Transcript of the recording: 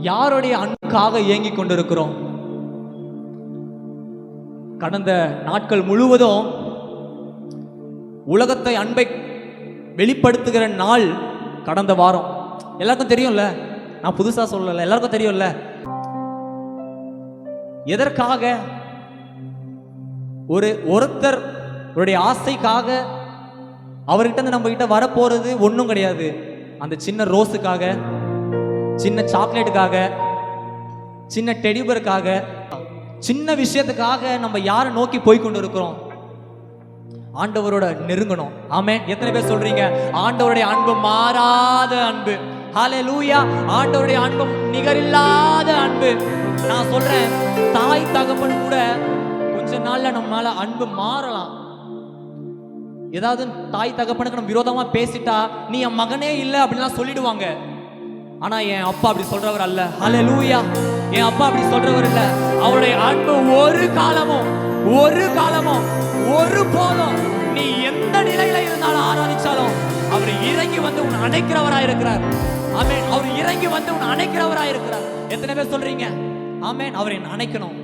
யாருடைய அன்புக்காக ஏங்கிக் கொண்டிருக்கிறோம்? கடந்த நாட்கள் முழுவதும் உலகத்தை அன்பை வெளிப்படுத்துகிற நாள் கடந்த வாரம். எல்லாருக்கும் தெரியும்ல, நான் புதுசா சொல்லல, எல்லாருக்கும் தெரியும்ல. எதற்காக? ஒருத்தர் ஆசைக்காக அவர்கிட்ட நம்ம கிட்ட வரப்போறது ஒன்றும் கிடையாது. அந்த சின்ன ரோஸுக்காக, சின்ன சாக்லேட்டுக்காக, சின்ன டெடிபருக்காக, சின்ன விஷயத்துக்காக நம்ம யாரை நோக்கி போய் கொண்டு இருக்கிறோம்? ஆண்டவரோட நெருங்கணும். ஆமென். எத்தனை பேர் சொல்றீங்க ஆண்டவருடைய அன்பு மாறாத அன்பு? ஹல்லேலூயா. ஆண்டவருடைய அன்பு நிகரில்லாத அன்பு. நான் சொல்றேன், தாய் தகப்பன் கூட கொஞ்ச நாள்ல நம்மளால அன்பு மாறலாம். ஏதாவது தாய் தகப்பனுக்கு நம்ம விரோதமா பேசிட்டா, நீ என் மகனே இல்லை அப்படின்லாம் சொல்லிடுவாங்க. ஆனா என் அப்பா அப்படி சொல்றவர் அல்ல. ஹல்லேலூயா. என் அப்பா அப்படி சொல்றவர் இல்ல. அவருடைய அன்பு ஒரு காலமும் ஒரு போதும் நீ எந்த நிலையில இருந்தாலும் ஆராதிச்சாலும் அவர் இறங்கி வந்து உன்னை அணைக்கிறவராய் இருக்கிறார். ஆமென். அவர் இறங்கி வந்து உன்னை அணைக்கிறவராய் இருக்கிறார். எத்தனை பேர் சொல்றீங்க ஆமென்? அவரை அணைக்கணும்.